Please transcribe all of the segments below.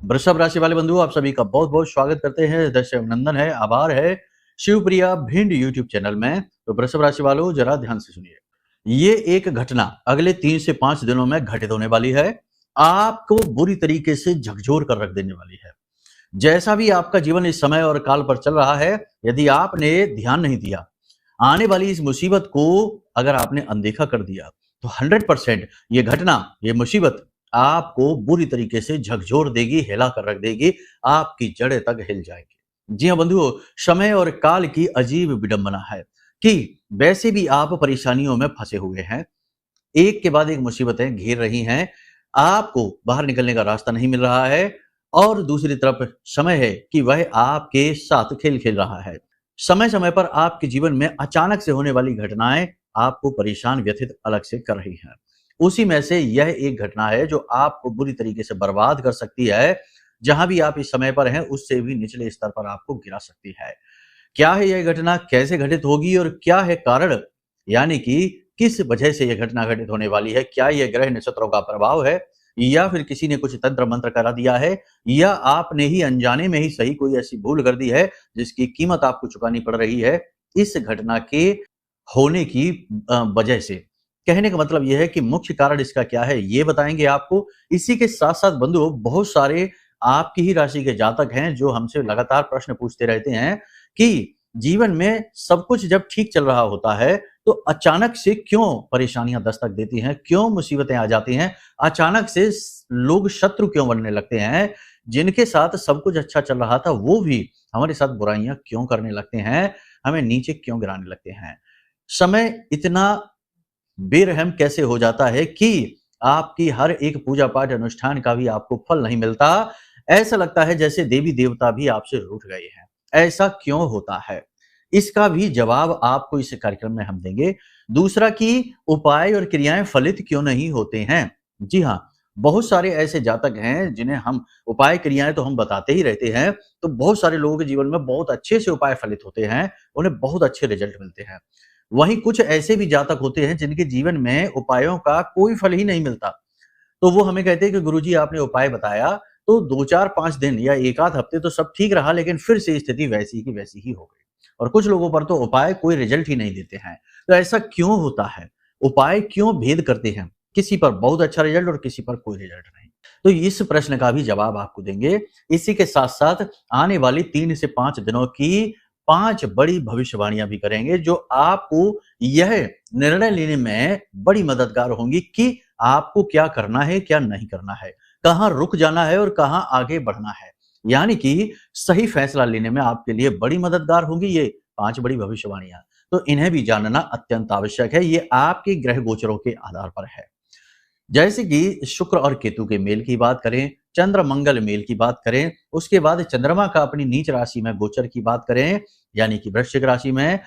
वृषभ राशि वाले बंधु आप सभी का बहुत बहुत स्वागत करते हैं। हृदय से अभिनंदन है, आभार है शिवप्रिया भिंड यूट्यूब चैनल में। तो वृषभ राशि वालों जरा ध्यान से सुनिए। ये एक घटना अगले 3 से 5 दिनों में घटित होने वाली है। आपको बुरी तरीके से झकझोर कर रख देने वाली है। जैसा भी आपका जीवन इस समय और काल पर चल रहा है, यदि आपने ध्यान नहीं दिया, आने वाली इस मुसीबत को अगर आपने अनदेखा कर दिया, तो 100% ये घटना, ये मुसीबत आपको बुरी तरीके से झकझोर देगी, हिला कर रख देगी, आपकी जड़ें तक हिल जाएंगी। जी हाँ बंधुओं, समय और काल की अजीब विडंबना है कि वैसे भी आप परेशानियों में फंसे हुए हैं। एक के बाद एक मुसीबतें घेर रही हैं, आपको बाहर निकलने का रास्ता नहीं मिल रहा है और दूसरी तरफ समय है कि वह आपके साथ खेल खेल रहा है। समय समय पर आपके जीवन में अचानक से होने वाली घटनाएं आपको परेशान व्यथित अलग से कर रही हैं। उसी में से यह एक घटना है जो आपको बुरी तरीके से बर्बाद कर सकती है। जहां भी आप इस समय पर हैं, उससे भी निचले स्तर पर आपको गिरा सकती है। क्या है यह घटना, कैसे घटित होगी और क्या है कारण, यानी कि किस वजह से यह घटना घटित होने वाली है? क्या यह ग्रह नक्षत्रों का प्रभाव है या फिर किसी ने कुछ तंत्र मंत्र करा दिया है या आपने ही अनजाने में ही सही कोई ऐसी भूल कर दी है जिसकी कीमत आपको चुकानी पड़ रही है इस घटना के होने की वजह से? कहने का मतलब यह है कि मुख्य कारण इसका क्या है, ये बताएंगे आपको। इसी के साथ साथ बंधुओं, बहुत सारे आपकी ही राशि के जातक हैं जो हमसे लगातार प्रश्न पूछते रहते हैं कि जीवन में सब कुछ जब ठीक चल रहा होता है तो अचानक से क्यों परेशानियां दस्तक देती हैं, क्यों मुसीबतें आ जाती हैं, अचानक से लोग शत्रु क्यों बनने लगते हैं, जिनके साथ सब कुछ अच्छा चल रहा था वो भी हमारे साथ बुराइयां क्यों करने लगते हैं, हमें नीचे क्यों गिराने लगते हैं। समय इतना बेरहम कैसे हो जाता है कि आपकी हर एक पूजा पाठ अनुष्ठान का भी आपको फल नहीं मिलता। ऐसा लगता है जैसे देवी देवता भी आपसे रूठ गए हैं। ऐसा क्यों होता है, इसका भी जवाब आपको इस कार्यक्रम में हम देंगे। दूसरा कि उपाय और क्रियाएं फलित क्यों नहीं होते हैं। जी हाँ, बहुत सारे ऐसे जातक हैं जिन्हें हम उपाय क्रियाएं तो हम बताते ही रहते हैं, तो बहुत सारे लोगों के जीवन में बहुत अच्छे से उपाय फलित होते हैं, उन्हें बहुत अच्छे रिजल्ट मिलते हैं। वहीं कुछ ऐसे भी जातक होते हैं जिनके जीवन में उपायों का कोई फल ही नहीं मिलता। तो वो हमें कहते हैं कि गुरुजी आपने उपाय बताया, तो 2-4-5 दिन या 1 आध हफ्ते तो सब ठीक रहा, लेकिन फिर से स्थिति वैसी की वैसी ही हो गई। और कुछ लोगों पर तो उपाय कोई रिजल्ट ही नहीं देते हैं। तो ऐसा क्यों होता है? उपाय क्यों भेद करते हैं? किसी पर बहुत अच्छा रिजल्ट और किसी पर कोई रिजल्ट नहीं। तो इस प्रश्न का भी जवाब आपको देंगे। इसी के साथ-साथ आने वाली 3 से 5 दिनों की 5 बड़ी भविष्यवाणियां भी करेंगे जो आपको यह निर्णय लेने में बड़ी मददगार होंगी कि आपको क्या करना है, क्या नहीं करना है, कहां रुक जाना है और कहां आगे बढ़ना है। यानी कि सही फैसला लेने में आपके लिए बड़ी मददगार होंगी ये 5 बड़ी भविष्यवाणियां। तो इन्हें भी जानना अत्यंत आवश्यक है। ये आपके ग्रह गोचरों के आधार पर है। जैसे कि शुक्र और केतु के मेल की बात करें, चंद्र मंगल मेल की बात करें, उसके बाद चंद्रमा का अपनी नीच राशि में गोचर की बात करें, यानी कि वृश्चिक राशि में।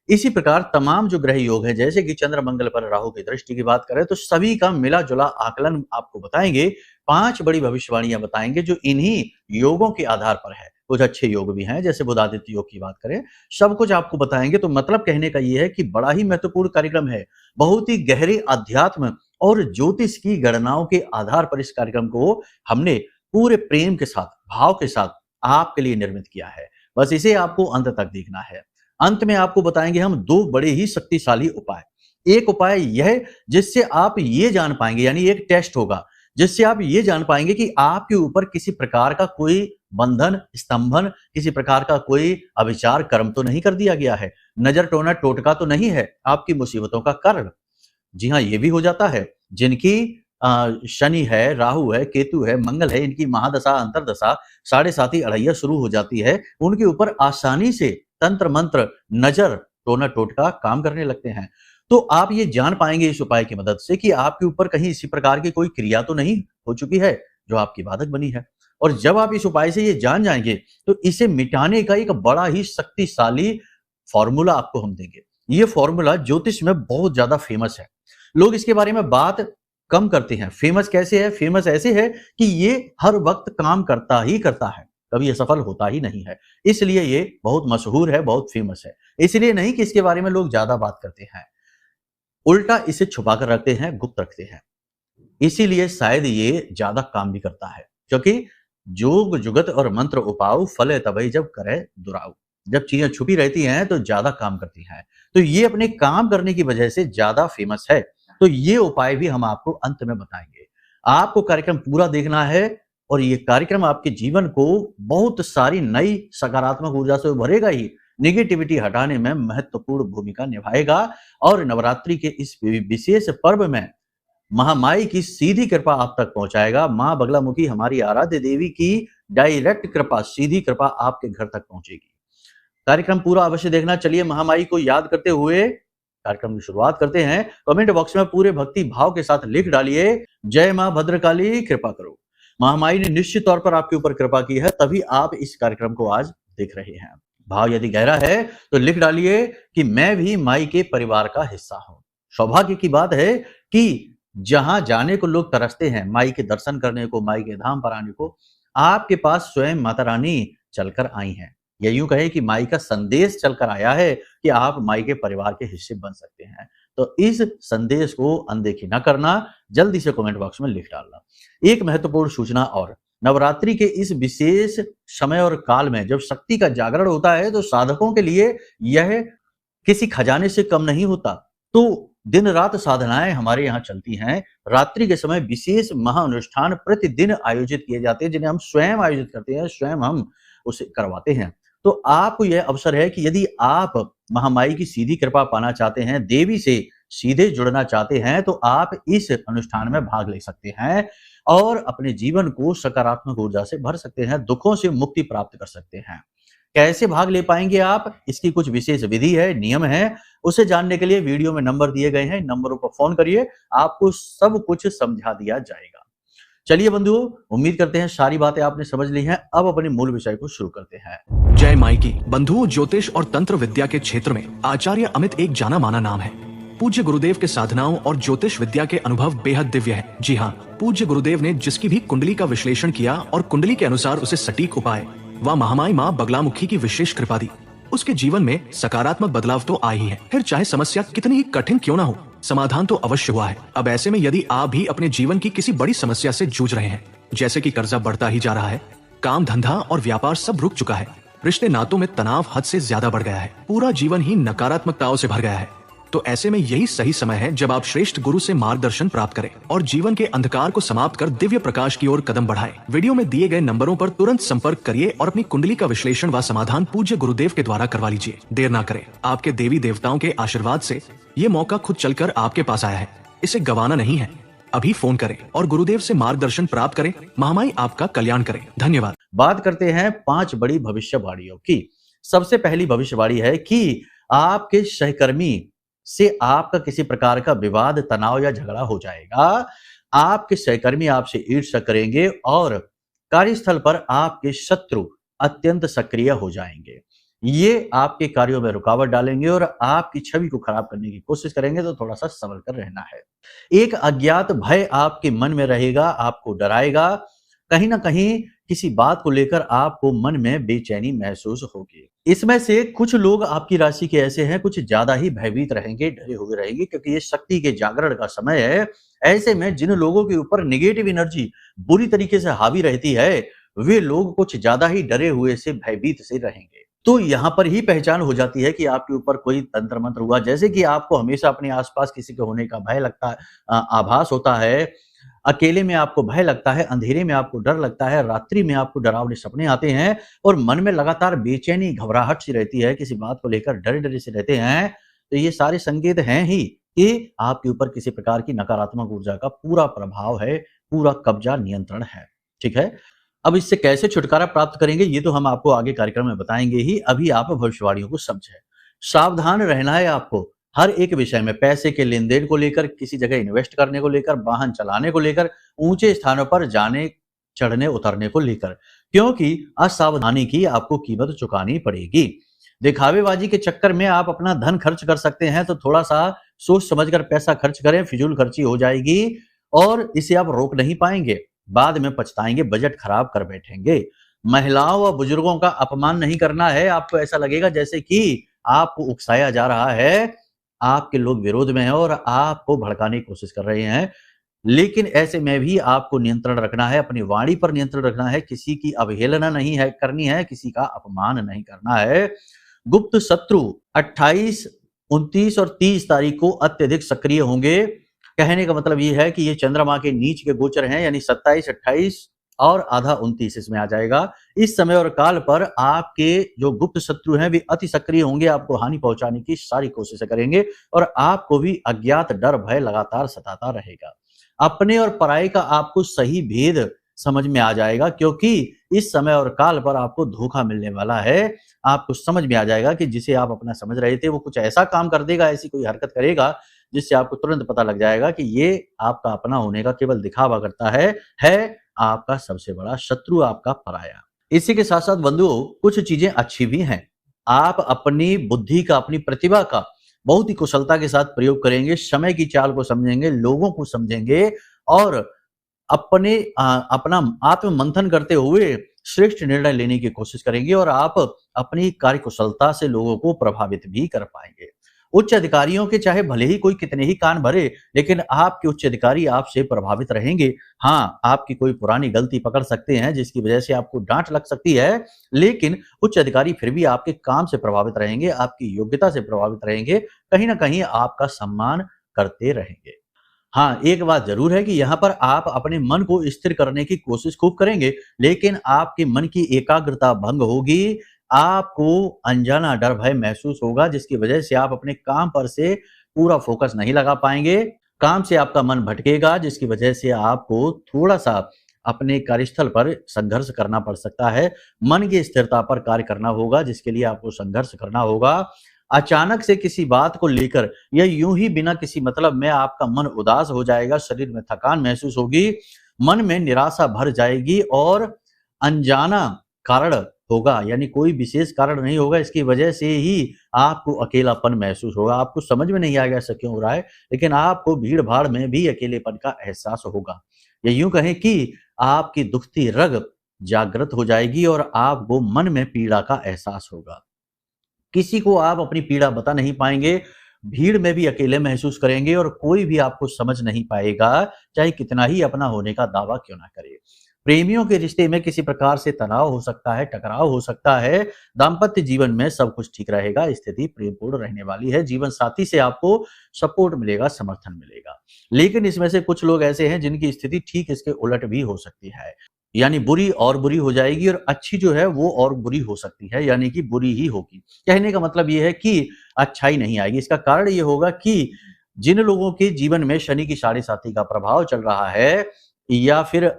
इसी प्रकार तमाम जो ग्रह योग है, जैसे कि चंद्र मंगल पर राहु की दृष्टि की बात करें, तो सभी का मिला जुला आकलन आपको बताएंगे। 5 बड़ी भविष्यवाणियां बताएंगे जो इन्हीं योगों के आधार पर है। कुछ अच्छे योग भी हैं, जैसे बुधादित्य योग की बात करें, सब कुछ आपको बताएंगे। तो मतलब कहने का यह है कि बड़ा ही महत्वपूर्ण कार्यक्रम है। बहुत ही गहरे अध्यात्म और ज्योतिष की गणनाओं के आधार पर इस कार्यक्रम को हमने पूरे प्रेम के साथ, भाव के साथ आपके लिए निर्मित किया है। बस इसे आपको अंत तक देखना है। अंत में आपको बताएंगे हम 2 बड़े ही शक्तिशाली उपाय। एक उपाय यह जिससे आप ये जान पाएंगे, यानी एक टेस्ट होगा जिससे आप ये जान पाएंगे कि आपके ऊपर किसी प्रकार का कोई बंधन, स्तंभन, किसी प्रकार का कोई अभिचार कर्म तो नहीं कर दिया गया है, नजर टोना टोटका तो नहीं है आपकी मुसीबतों का कारण। जी हाँ, ये भी हो जाता है। जिनकी शनि है, राहु है, केतु है, मंगल है, इनकी महादशा, अंतरदशा, साढ़े साती, अढ़ैया शुरू हो जाती है, उनके ऊपर आसानी से तंत्र मंत्र, नजर, टोना टोटका काम करने लगते हैं। तो आप ये जान पाएंगे इस उपाय की मदद से कि आपके ऊपर कहीं इसी प्रकार की कोई क्रिया तो नहीं हो चुकी है जो आपकी बाधक बनी है। और जब आप इस उपाय से ये जान जाएंगे तो इसे मिटाने का एक बड़ा ही शक्तिशाली फॉर्मूला आपको हम देंगे। ये फॉर्मूला ज्योतिष में बहुत ज्यादा फेमस है। लोग इसके बारे में बात कम करते हैं। फेमस कैसे है? फेमस ऐसे है कि ये हर वक्त काम करता ही करता है, कभी असफल होता ही नहीं है। इसलिए ये बहुत मशहूर है, बहुत फेमस है। इसलिए नहीं कि इसके बारे में लोग ज्यादा बात करते हैं, उल्टा इसे छुपा कर रखते हैं, गुप्त रखते हैं। इसीलिए शायद ये ज्यादा काम भी करता है, क्योंकि जोग जुगत और मंत्र उपाऊ, फले तबई जब करे दुराऊ। जब चीजें छुपी रहती हैं तो ज्यादा काम करती हैं। तो ये अपने काम करने की वजह से ज्यादा फेमस है। तो ये उपाय भी हम आपको अंत में बताएंगे। आपको कार्यक्रम पूरा देखना है और ये कार्यक्रम आपके जीवन को बहुत सारी नई सकारात्मक ऊर्जा से भरेगा ही, नेगेटिविटी हटाने में महत्वपूर्ण भूमिका निभाएगा। और नवरात्रि के इस विशेष पर्व में महामाई की सीधी कृपा आप तक पहुंचाएगा। मां बगलामुखी हमारी आराध्य देवी की डायरेक्ट कृपा, सीधी कृपा आपके घर तक पहुंचेगी। कार्यक्रम पूरा अवश्य देखना। चलिए महामाई को याद करते हुए कार्यक्रम की शुरुआत करते हैं। कमेंट बॉक्स में पूरे भक्ति भाव के साथ लिख डालिए, जय मां भद्रकाली कृपा करो। महामाई ने निश्चित तौर पर आपके ऊपर कृपा की है, तभी आप इस कार्यक्रम को आज देख रहे हैं। भाव यदि गहरा है तो लिख डालिए कि मैं भी माई के परिवार का हिस्सा हूं। सौभाग्य की बात है कि जहां जाने को लोग तरसते हैं, माई के दर्शन करने को, माई के धाम पर आने को, आपके पास स्वयं माता रानी चलकर आई हैं। या यूं कहे कि माई का संदेश चलकर आया है कि आप माई के परिवार के हिस्से बन सकते हैं। तो इस संदेश को अनदेखी न करना, जल्दी से कमेंट बॉक्स में लिख डालना। एक महत्वपूर्ण सूचना और, नवरात्रि के इस विशेष समय और काल में जब शक्ति का जागरण होता है तो साधकों के लिए यह किसी खजाने से कम नहीं होता। तो दिन रात साधनाएं हमारे यहाँ चलती हैं। रात्रि के समय विशेष महाअनुष्ठान प्रतिदिन आयोजित किए जाते हैं, जिन्हें हम स्वयं आयोजित करते हैं, स्वयं हम उसे करवाते हैं। तो आपको यह अवसर है कि यदि आप महामाई की सीधी कृपा पाना चाहते हैं, देवी से सीधे जुड़ना चाहते हैं, तो आप इस अनुष्ठान में भाग ले सकते हैं और अपने जीवन को सकारात्मक ऊर्जा से भर सकते हैं, दुखों से मुक्ति प्राप्त कर सकते हैं। कैसे भाग ले पाएंगे आप, इसकी कुछ विशेष विधि है, नियम है। उसे जानने के लिए वीडियो में नंबर दिए गए हैं, नंबरों पर फोन करिए, आपको सब कुछ समझा दिया जाएगा। चलिए बंधुओं, उम्मीद करते हैं सारी बातें आपने समझ ली हैं। अब अपने मूल विषय को शुरू करते हैं। जय माई की। बंधुओं, ज्योतिष और तंत्र विद्या के क्षेत्र में आचार्य अमित एक जाना माना नाम है। पूज्य गुरुदेव के साधनाओं और ज्योतिष विद्या के अनुभव बेहद दिव्य है। जी हाँ, पूज्य गुरुदेव ने जिसकी भी कुंडली का विश्लेषण किया और कुंडली के अनुसार उसे सटीक उपाय व महामाई माँ बगलामुखी की विशेष कृपा दी, उसके जीवन में सकारात्मक बदलाव तो आ ही है। फिर चाहे समस्या कितनी ही कठिन क्यों ना हो, समाधान तो अवश्य हुआ है। अब ऐसे में यदि आप भी अपने जीवन की किसी बड़ी समस्या से जूझ रहे हैं, जैसे कि कर्जा बढ़ता ही जा रहा है, काम धंधा और व्यापार सब रुक चुका है, रिश्ते नातों में तनाव हद से ज्यादा बढ़ गया है, पूरा जीवन ही नकारात्मकताओं से भर गया है, तो ऐसे में यही सही समय है जब आप श्रेष्ठ गुरु से मार्गदर्शन प्राप्त करें और जीवन के अंधकार को समाप्त कर दिव्य प्रकाश की ओर कदम बढ़ाएं। वीडियो में दिए गए नंबरों पर तुरंत संपर्क करिए और अपनी कुंडली का विश्लेषण व समाधान पूज्य गुरुदेव के द्वारा करवा लीजिए। देर ना करें, आपके देवी देवताओं के आशीर्वाद से ये मौका खुद चलकर आपके पास आया है, इसे गंवाना नहीं है। अभी फोन करें और गुरुदेव से मार्गदर्शन प्राप्त करें। महामाई आपका कल्याण करें। धन्यवाद। बात करते हैं 5 बड़ी भविष्यवाणियों की। सबसे पहली भविष्यवाणी है कि आपके सहकर्मी से आपका किसी प्रकार का विवाद, तनाव या झगड़ा हो जाएगा। आपके सहकर्मी आपसे ईर्ष्या करेंगे और कार्यस्थल पर आपके शत्रु अत्यंत सक्रिय हो जाएंगे। ये आपके कार्यों में रुकावट डालेंगे और आपकी छवि को खराब करने की कोशिश करेंगे, तो थोड़ा सा संभल कर रहना है। एक अज्ञात भय आपके मन में रहेगा, आपको डराएगा। कहीं ना कहीं किसी बात को लेकर आपको मन में बेचैनी महसूस होगी। इसमें से कुछ लोग आपकी राशि के ऐसे हैं, कुछ ज्यादा ही भयभीत रहेंगे, डरे हुए रहेंगे, क्योंकि ये शक्ति के जागरण का समय है। ऐसे में जिन लोगों के ऊपर नेगेटिव एनर्जी बुरी तरीके से हावी रहती है, वे लोग कुछ ज्यादा ही डरे हुए से, भयभीत से रहेंगे। तो यहाँ पर ही पहचान हो जाती है कि आपके ऊपर कोई तंत्र मंत्र हुआ। जैसे कि आपको हमेशा अपने आसपास किसी के होने का भय लगता है, आभास होता है, अकेले में आपको भय लगता है, अंधेरे में आपको डर लगता है, रात्रि में आपको डरावने सपने आते हैं और मन में लगातार बेचैनी, घबराहट सी रहती है, किसी बात को लेकर डरे डरे से रहते हैं, तो ये सारे संकेत हैं ही कि आपके ऊपर किसी प्रकार की नकारात्मक ऊर्जा का पूरा प्रभाव है, पूरा कब्जा, नियंत्रण है। ठीक है, अब इससे कैसे छुटकारा प्राप्त करेंगे ये तो हम आपको आगे कार्यक्रम में बताएंगे ही। अभी आप भविष्यवाणियों को समझें। सावधान रहना है आपको हर एक विषय में, पैसे के लेन देन को लेकर, किसी जगह इन्वेस्ट करने को लेकर, वाहन चलाने को लेकर, ऊंचे स्थानों पर जाने चढ़ने उतरने को लेकर, क्योंकि असावधानी की आपको कीमत चुकानी पड़ेगी। दिखावेबाजी के चक्कर में आप अपना धन खर्च कर सकते हैं, तो थोड़ा सा सोच समझकर पैसा खर्च करें, फिजूल खर्ची हो जाएगी और इसे आप रोक नहीं पाएंगे, बाद में पछताएंगे, बजट खराब कर बैठेंगे। महिलाओं व बुजुर्गों का अपमान नहीं करना है। आपको ऐसा लगेगा जैसे कि आपको उकसाया जा रहा है, आपके लोग विरोध में हैं और आपको भड़काने की कोशिश कर रहे हैं। लेकिन ऐसे में भी आपको नियंत्रण रखना है, अपनी वाणी पर नियंत्रण रखना है, किसी की अवहेलना नहीं है करनी है, किसी का अपमान नहीं करना है। गुप्त शत्रु 28, 29 और 30 तारीख को अत्यधिक सक्रिय होंगे। कहने का मतलब ये है कि ये चंद्रमा के नीच के गोचर हैं, यानी 27, 28 और आधा 29 इसमें आ जाएगा। इस समय और काल पर आपके जो गुप्त शत्रु हैं वे अति सक्रिय होंगे, आपको हानि पहुंचाने की सारी कोशिशें करेंगे और आपको भी अज्ञात डर भय लगातार सताता रहेगा। अपने और पराये का आपको सही भेद समझ में आ जाएगा, क्योंकि इस समय और काल पर आपको धोखा मिलने वाला है। आपको समझ में आ जाएगा कि जिसे आप अपना समझ रहे थे वो कुछ ऐसा काम कर देगा, ऐसी कोई हरकत करेगा जिससे आपको तुरंत पता लग जाएगा कि ये आपका अपना होने का केवल दिखावा करता है आपका सबसे बड़ा शत्रु, आपका पराया। इसी के साथ साथ बंधुओं कुछ चीजें अच्छी भी हैं। आप अपनी बुद्धि का, अपनी प्रतिभा का बहुत ही कुशलता के साथ प्रयोग करेंगे, समय की चाल को समझेंगे, लोगों को समझेंगे और अपना आत्म मंथन करते हुए श्रेष्ठ निर्णय लेने की कोशिश करेंगे और आप अपनी कार्य कुशलता से लोगों को प्रभावित भी कर पाएंगे। उच्च अधिकारियों के चाहे भले ही कोई कितने ही कान भरे, लेकिन आपके उच्च अधिकारी आपसे प्रभावित रहेंगे। हाँ, आपकी कोई पुरानी गलती पकड़ सकते हैं जिसकी वजह से आपको डांट लग सकती है, लेकिन उच्च अधिकारी फिर भी आपके काम से प्रभावित रहेंगे, आपकी योग्यता से प्रभावित रहेंगे, कहीं ना कहीं आपका सम्मान करते रहेंगे। हाँ, एक बात ज़रूर है कि यहाँ पर आप अपने मन को स्थिर करने की कोशिश खूब करेंगे, लेकिन आपके मन की एकाग्रता भंग होगी। आपको अनजाना डर भय महसूस होगा, जिसकी वजह से आप अपने काम पर से पूरा फोकस नहीं लगा पाएँगे। काम से आपका मन भटकेगा, जिसकी वजह से आपको थोड़ा-सा अपने कार्यस्थल पर संघर्ष करना पड़ सकता है। मन की स्थिरता पर कार्य करना होगा, जिसके लिए आपको संघर्ष करना होगा। अचानक से किसी बात को लेकर या यूं ही बिना किसी मतलब में आपका मन उदास हो जाएगा, शरीर में थकान महसूस होगी, मन में निराशा भर जाएगी और अनजाना कारण होगा, यानी कोई विशेष कारण नहीं होगा, इसकी वजह से ही आपको अकेलापन महसूस होगा। आपको समझ में नहीं आएगा ऐसा क्यों हो रहा है, लेकिन आपको भीड़ भाड़ में भी अकेलेपन का एहसास होगा। या यूं कहें कि आपकी दुखती रग जागृत हो जाएगी और आपको मन में पीड़ा का एहसास होगा। किसी को आप अपनी पीड़ा बता नहीं पाएंगे, भीड़ में भी अकेले महसूस करेंगे और कोई भी आपको समझ नहीं पाएगा, चाहे कितना ही अपना होने का दावा क्यों ना करे। प्रेमियों के रिश्ते में किसी प्रकार से तनाव हो सकता है, टकराव हो सकता है। दाम्पत्य जीवन में सब कुछ ठीक रहेगा, स्थिति प्रेमपूर्ण रहने वाली है। जीवन साथी से आपको सपोर्ट मिलेगा, समर्थन मिलेगा। लेकिन इसमें से कुछ लोग ऐसे हैं जिनकी स्थिति ठीक इसके उलट भी हो सकती है, यानी बुरी और बुरी हो जाएगी और अच्छी जो है वो और बुरी हो सकती है, यानी कि बुरी ही होगी। कहने का मतलब ये है कि अच्छाई नहीं आएगी। इसका कारण ये होगा कि जिन लोगों के जीवन में शनि की साढ़े साती का प्रभाव चल रहा है या फिर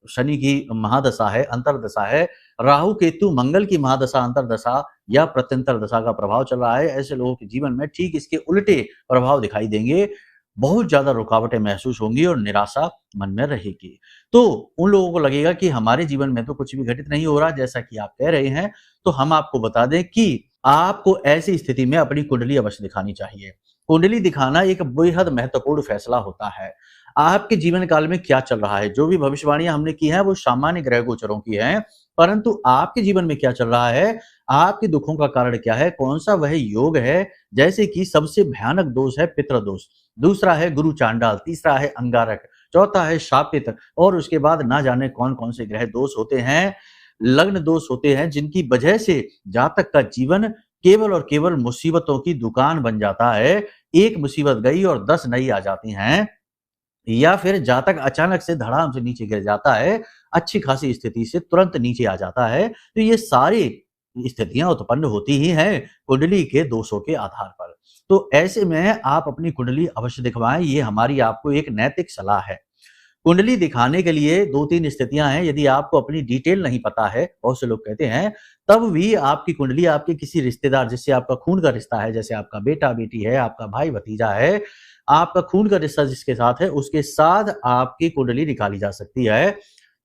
शनि की महादशा है, अंतरदशा है, राहु केतु मंगल की महादशा, अंतरदशा या प्रत्यंतर दशा का प्रभाव चल रहा है, ऐसे लोगों के जीवन में ठीक इसके उल्टे प्रभाव दिखाई देंगे। बहुत ज्यादा रुकावटें महसूस होंगी और निराशा मन में रहेगी। तो उन लोगों को लगेगा कि हमारे जीवन में तो कुछ भी घटित नहीं हो रहा जैसा कि आप कह रहे हैं। तो हम आपको बता दें कि आपको ऐसी स्थिति में अपनी कुंडली अवश्य दिखानी चाहिए। कुंडली दिखाना एक बेहद महत्वपूर्ण फैसला होता है। आपके जीवन काल में क्या चल रहा है, जो भी भविष्यवाणियां हमने की हैं वो सामान्य ग्रह गोचरों की हैं, परंतु आपके जीवन में क्या चल रहा है, आपके दुखों का कारण क्या है, कौन सा वह योग है। जैसे कि सबसे भयानक दोष है पितृदोष, दूसरा है गुरु चांडाल, तीसरा है अंगारक, चौथा है शापित और उसके बाद ना जाने कौन कौन से ग्रह दोष होते हैं, लग्न दोष होते हैं, जिनकी वजह से जातक का जीवन केवल और केवल मुसीबतों की दुकान बन जाता है। एक मुसीबत गई और 10 नई आ जाती हैं, या फिर जातक अचानक से धड़ाम से नीचे गिर जाता है, अच्छी खासी स्थिति से तुरंत नीचे आ जाता है। तो ये सारी स्थितियां उत्पन्न होती ही हैं कुंडली के दोषों के आधार पर। तो ऐसे में आप अपनी कुंडली अवश्य दिखवाएं, ये हमारी आपको एक नैतिक सलाह है। कुंडली दिखाने के लिए 2-3 स्थितियां हैं। यदि आपको अपनी डिटेल नहीं पता है, बहुत से लोग कहते हैं, तब भी आपकी कुंडली आपके किसी रिश्तेदार जिससे आपका खून का रिश्ता है, जैसे आपका बेटा बेटी है, आपका भाई भतीजा है, आपका खून का रिश्ता जिसके साथ है, उसके साथ आपकी कुंडली निकाली जा सकती है।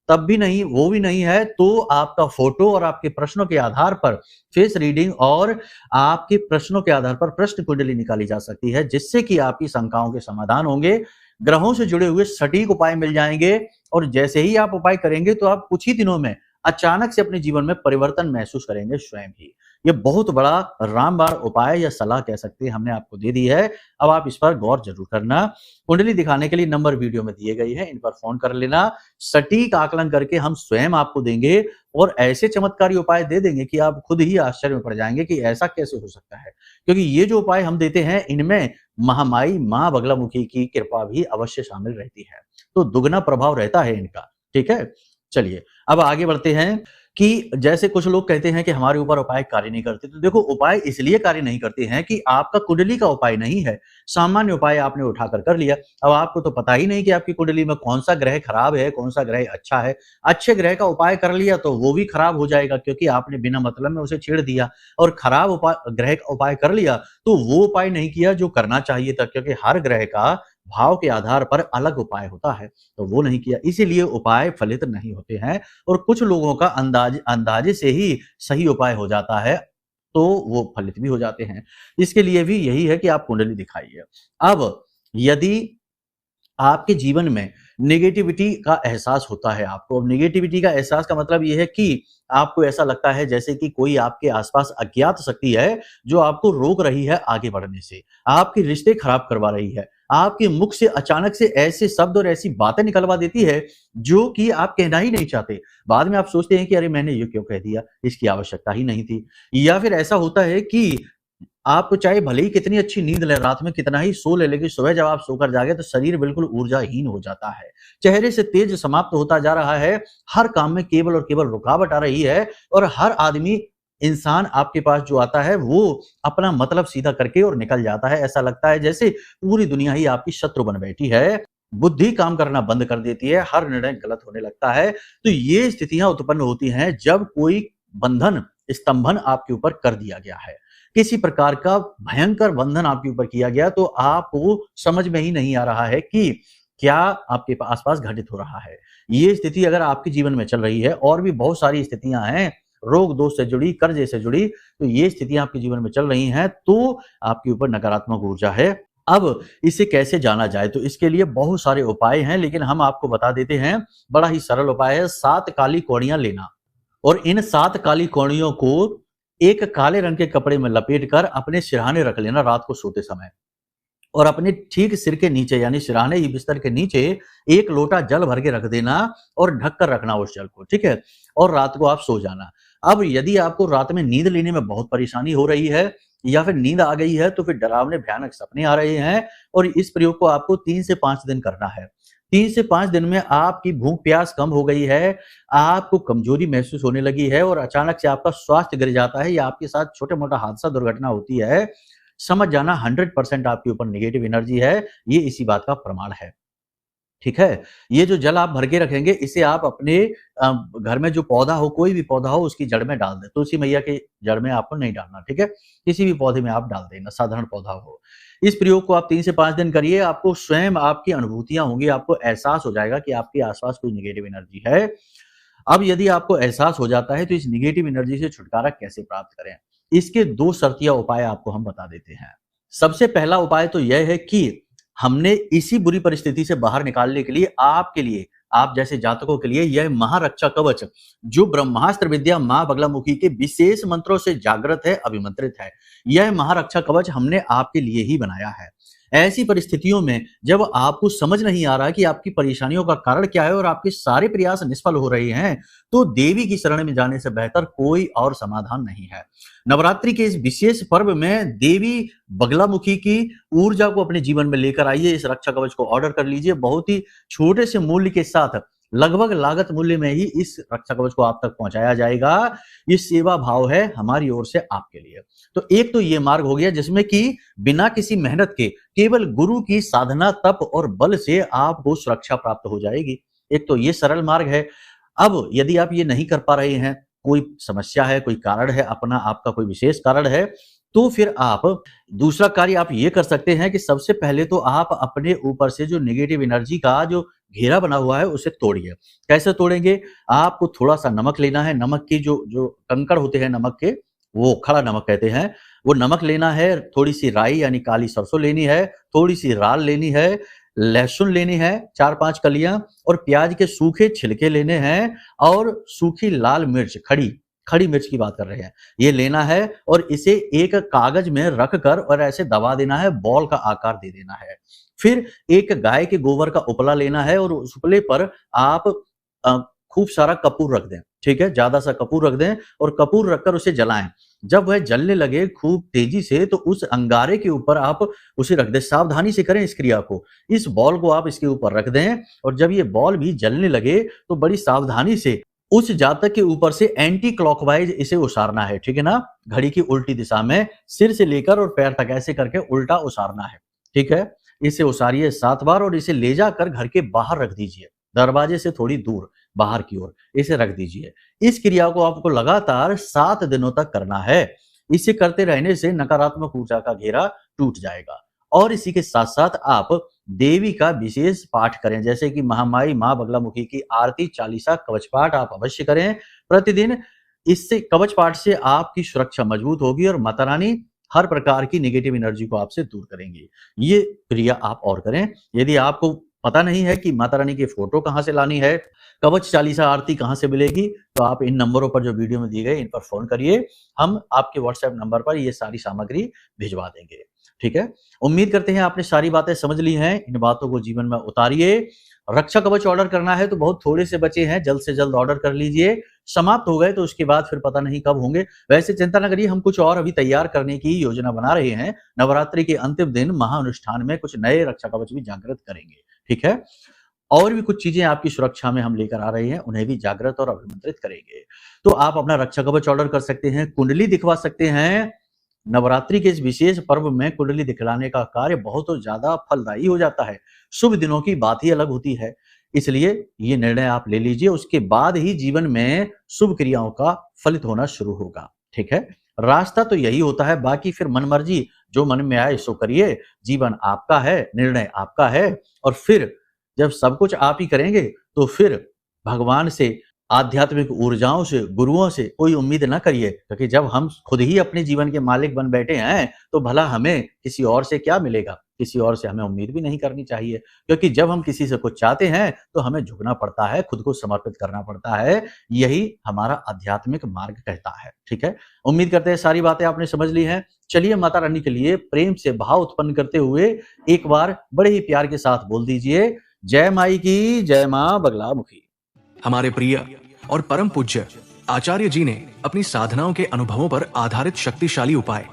तब भी नहीं, वो भी नहीं है तो आपका फोटो और आपके प्रश्नों के आधार पर फेस रीडिंग और आपके प्रश्नों के आधार पर प्रश्न कुंडली निकाली जा सकती है, जिससे कि आपकी शंकाओं के समाधान होंगे, ग्रहों से जुड़े हुए सटीक उपाय मिल जाएंगे और जैसे ही आप उपाय करेंगे तो आप कुछ ही दिनों में अचानक से अपने जीवन में परिवर्तन महसूस करेंगे स्वयं ही। ये बहुत बड़ा रामबाण उपाय या सलाह कह सकते हैं, हमने आपको दे दी है। अब आप इस पर गौर जरूर करना। कुंडली दिखाने के लिए नंबर वीडियो में दिए गए हैं, इन पर फोन कर लेना। सटीक आकलन करके हम स्वयं आपको देंगे और ऐसे चमत्कारी उपाय दे देंगे कि आप खुद ही आश्चर्य में पड़ जाएंगे कि ऐसा कैसे हो सकता है। क्योंकि ये जो उपाय हम देते हैं, इनमें महामाई माँ बगलामुखी की कृपा भी अवश्य शामिल रहती है, तो दुगना प्रभाव रहता है इनका। ठीक है, चलिए अब आगे बढ़ते हैं कि जैसे कुछ लोग कहते हैं कि हमारे ऊपर उपाय कार्य नहीं करते, तो देखो उपाय इसलिए कार्य नहीं करते हैं कि आपका कुंडली का उपाय नहीं है, सामान्य उपाय आपने उठाकर कर लिया। अब आपको तो पता ही नहीं कि आपकी कुंडली में कौन सा ग्रह खराब है, कौन सा ग्रह अच्छा है। अच्छे ग्रह का उपाय कर लिया तो वो भी खराब हो जाएगा, क्योंकि आपने बिना मतलब में उसे छेड़ दिया। और खराब उपाय ग्रह का उपाय कर लिया तो वो उपाय नहीं किया जो करना चाहिए था, क्योंकि हर ग्रह का भाव के आधार पर अलग उपाय होता है, तो वो नहीं किया, इसीलिए उपाय फलित नहीं होते हैं। और कुछ लोगों का अंदाजे से ही सही उपाय हो जाता है, तो वो फलित भी हो जाते हैं। इसके लिए भी यही है कि आप कुंडली दिखाइए। अब यदि आपके जीवन में नेगेटिविटी का एहसास होता है आपको, अब नेगेटिविटी का एहसास का मतलब ये है कि आपको ऐसा लगता है जैसे कि कोई आपके आसपास अज्ञात शक्ति है जो आपको रोक रही है आगे बढ़ने से, आपके रिश्ते खराब करवा रही है, आपके मुख से अचानक से ऐसे शब्द और ऐसी बातें निकलवा देती है जो कि आप कहना ही नहीं चाहते। बाद में आप सोचते हैं कि अरे मैंने ये क्यों कह दिया, इसकी आवश्यकता ही नहीं थी। या फिर ऐसा होता है कि आपको चाहे भले ही कितनी अच्छी नींद लें, रात में कितना ही सो लें, लेकिन सुबह जब आप सोकर जागे तो शरीर बिल्कुल ऊर्जाहीन हो जाता है। चेहरे से तेज समाप्त होता जा रहा है, हर काम में केवल और केवल रुकावट आ रही है और हर आदमी इंसान आपके पास जो आता है वो अपना मतलब सीधा करके और निकल जाता है। ऐसा लगता है जैसे पूरी दुनिया ही आपकी शत्रु बन बैठी है। बुद्धि काम करना बंद कर देती है, हर निर्णय गलत होने लगता है। तो ये स्थितियां उत्पन्न होती हैं जब कोई बंधन, स्तंभन आपके ऊपर कर दिया गया है। किसी प्रकार का भयंकर बंधन आपके ऊपर किया गया, तो आपको समझ में ही नहीं आ रहा है कि क्या आपके आसपास घटित हो रहा है। ये स्थिति अगर आपके जीवन में चल रही है, और भी बहुत सारी स्थितियां हैं, रोग दोष से जुड़ी, कर्जे से जुड़ी, तो ये स्थितियां आपके जीवन में चल रही हैं, तो आपके ऊपर नकारात्मक ऊर्जा है। अब इसे कैसे जाना जाए, तो इसके लिए बहुत सारे उपाय हैं, लेकिन हम आपको बता देते हैं। बड़ा ही सरल उपाय है, 7 काली कौड़ियां लेना और इन 7 काली कौड़ियों को एक काले रंग के कपड़े में लपेटकर अपने सिरहाने रख लेना रात को सोते समय, और अपने ठीक सिर के नीचे यानी सिरहाने ही बिस्तर के नीचे एक लोटा जल भर के रख देना और ढक कर रखना उस जल को, ठीक है। और रात को आप सो जाना। अब यदि आपको रात में नींद लेने में बहुत परेशानी हो रही है या फिर नींद आ गई है, तो फिर डरावने भयानक सपने आ रहे हैं, और इस प्रयोग को आपको 3 से 5 दिन करना है। 3 से 5 दिन में आपकी भूख प्यास कम हो गई है, आपको कमजोरी महसूस होने लगी है और अचानक से आपका स्वास्थ्य गिर जाता है या आपके साथ छोटा-मोटा हादसा दुर्घटना होती है, समझ जाना 100% आपके ऊपर नेगेटिव एनर्जी है, ये इसी बात का प्रमाण है। ठीक है? ये जो जल आप भर के रखेंगे, इसे आप अपने घर में जो पौधा हो, कोई भी पौधा हो, उसकी जड़ में डाल दें। तुलसी मैया की जड़ में आपको नहीं डालना, ठीक है? किसी भी पौधे में आप डाल देना, साधारण पौधा हो। इस प्रयोग को आप 3 से 5 दिन करिए, आपको स्वयं आपकी अनुभूतियाँ होंगी, आपको एहसास हो जाएगा कि आपके आस-पास कोई नेगेटिव एनर्जी है। अब यदि आपको एहसास हो जाता है, तो इस नेगेटिव एनर्जी से छुटकारा कैसे प्राप्त करें? इसके 2 शर्तिया उपाय आपको हम बता देते हैं। सबसे पहला उपाय तो यह है कि हमने इसी बुरी परिस्थिति से बाहर निकालने के लिए आपके लिए, आप जैसे जातकों के लिए यह महारक्षा कवच, जो ब्रह्मास्त्र विद्या माँ बगलामुखी के विशेष मंत्रों से जागृत है, अभिमंत्रित है। यह महारक्षा कवच हमने आपके लिए ही बनाया है। ऐसी परिस्थितियों में जब आपको समझ नहीं आ रहा कि आपकी परेशानियों का कारण क्या है और आपके सारे प्रयास निष्फल हो रहे हैं, तो देवी की शरण में जाने से बेहतर कोई और समाधान नहीं है। नवरात्रि के इस विशेष पर्व में देवी बगलामुखी की ऊर्जा को अपने जीवन में लेकर आइए। इस रक्षा कवच को ऑर्डर कर लीजिए, बहुत ही छोटे से मूल्य के साथ, लगभग लागत मूल्य में ही इस रक्षा कवच को आप तक पहुंचाया जाएगा। ये सेवा भाव है हमारी ओर से आपके लिए। तो एक तो ये मार्ग हो गया जिसमें कि बिना किसी मेहनत के केवल गुरु की साधना, तप और बल से आपको सुरक्षा प्राप्त हो जाएगी। एक तो ये सरल मार्ग है। अब यदि आप ये नहीं कर पा रहे हैं, कोई समस्या है, कोई कारण है, अपना आपका कोई विशेष कारण है, तो फिर आप दूसरा कार्य आप ये कर सकते हैं कि सबसे पहले तो आप अपने ऊपर से जो नेगेटिव एनर्जी का जो घेरा बना हुआ है उसे तोड़िए। कैसे तोड़ेंगे? आपको थोड़ा-सा नमक लेना है, नमक की जो जो कंकड़ होते हैं नमक के, वो खड़ा नमक कहते हैं, वो नमक लेना है, थोड़ी-सी राई यानी काली सरसों लेनी है, थोड़ी-सी राल लेनी है, लहसुन लेनी है 4-5 कलियाँ, और प्याज के सूखे छिलके लेने हैं, और सूखी लाल मिर्च खड़ी खड़ी मिर्च की बात कर रहे हैं। ये लेना है और इसे एक कागज में रख कर और ऐसे दबा देना है, बॉल का आकार दे देना है। फिर एक गाय के गोबर का उपला लेना है और उस उपले पर आप अ, खूब सारा कपूर रख दें, ठीक है? ज़्यादा सा कपूर रख दें और कपूर रखकर उसे जलाएँ। जब वह जलने लगे खूब तेज़ी से तो उस अंगारे के ऊपर आप उसे रख दें। सावधानी से करें इस क्रिया को। इस बॉल को आप इसके ऊपर रख दें और जब ये बॉल भी जलने लगे तो बड़ी सावधानी से उस जातक के ऊपर से एंटी क्लॉकवाइज इसे उसारना है, ठीक है ना? घड़ी की उल्टी दिशा में सिर से लेकर और पैर तक ऐसे करके उल्टा उसारना है, ठीक है? इसे उसारिए 7 बार और इसे ले जाकर घर के बाहर रख दीजिए, दरवाजे से थोड़ी दूर बाहर की ओर इसे रख दीजिए। इस क्रिया को आपको लगातार 7 दिनों तक करना है। इसे करते रहने से नकारात्मक ऊर्जा का घेरा टूट जाएगा। और इसी के साथ-साथ आप देवी का विशेष पाठ करें, जैसे कि महामाई माँ बगलामुखी की आरती, चालीसा, कवच पाठ आप अवश्य करें प्रतिदिन। इससे कवच पाठ से आपकी सुरक्षा मजबूत होगी और माता रानी हर प्रकार की नेगेटिव एनर्जी को आपसे दूर करेंगी। ये क्रिया आप और करें। यदि आपको पता नहीं है कि माता रानी की फोटो कहाँ से लानी है, कवच चालीसा आरती कहाँ से मिलेगी, तो आप इन नंबरों पर जो वीडियो में दिए गए इन पर फ़ोन करिए। हम आपके व्हाट्सएप नंबर पर ये सारी सामग्री भिजवा देंगे, ठीक है? उम्मीद करते हैं आपने सारी बातें समझ ली हैं। इन बातों को जीवन में उतारिए। रक्षा कवच ऑर्डर करना है तो बहुत थोड़े से बचे हैं, जल्द से जल्द ऑर्डर कर लीजिए। समाप्त हो गए तो उसके बाद फिर पता नहीं कब होंगे। वैसे चिंता न करिए, हम कुछ और अभी तैयार करने की योजना बना रहे हैं। नवरात्रि के अंतिम दिन महाअनुष्ठान में कुछ नए रक्षा कवच भी जागृत करेंगे, ठीक है? और भी कुछ चीजें आपकी सुरक्षा में हम लेकर आ रहे हैं, उन्हें भी जागृत और अभिमंत्रित करेंगे। तो आप अपना रक्षा कवच ऑर्डर कर सकते हैं, कुंडली दिखवा सकते हैं। नवरात्रि के इस विशेष पर्व में कुंडली दिखलाने का कार्य बहुत ज्यादा फलदायी हो जाता है। शुभ दिनों की बात ही अलग होती है। इसलिए ये निर्णय आप ले लीजिए, उसके बाद ही जीवन में शुभ क्रियाओं का फलित होना शुरू होगा, ठीक है? रास्ता तो यही होता है, बाकी फिर मनमर्जी जो मन में आए सो करिए। जीवन आपका है, निर्णय आपका है। और फिर जब सब कुछ आप ही करेंगे तो फिर भगवान से, आध्यात्मिक ऊर्जाओं से, गुरुओं से कोई उम्मीद ना करिए, क्योंकि जब हम खुद ही अपने जीवन के मालिक बन बैठे हैं तो भला हमें किसी और से क्या मिलेगा? किसी और से हमें उम्मीद भी नहीं करनी चाहिए, क्योंकि जब हम किसी से कुछ चाहते हैं तो हमें झुकना पड़ता है, खुद को समर्पित करना पड़ता है। यही हमारा आध्यात्मिक मार्ग कहता है, ठीक है? उम्मीद करते हैं सारी बातें आपने समझ ली हैं। चलिए माता रानी के लिए प्रेम से भाव उत्पन्न करते हुए एक बार बड़े ही प्यार के साथ बोल दीजिए, जय माई की, जय माँ बगलामुखी। हमारे प्रिय और परम पूज्य आचार्य जी ने अपनी साधनाओं के अनुभवों पर आधारित शक्तिशाली उपाय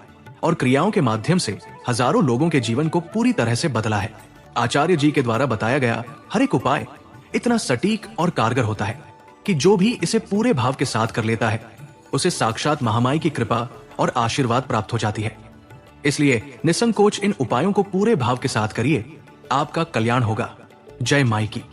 और क्रियाओं के माध्यम से हजारों लोगों के जीवन को पूरी तरह से बदला है। आचार्य जी के द्वारा बताया गया हर एक उपाय इतना सटीक और कारगर होता है कि जो भी इसे पूरे भाव के साथ कर लेता है उसे साक्षात महामाई की कृपा और आशीर्वाद प्राप्त हो जाती है। इसलिए निसंकोच इन उपायों को पूरे भाव के साथ करिए, आपका कल्याण होगा। जय माई की।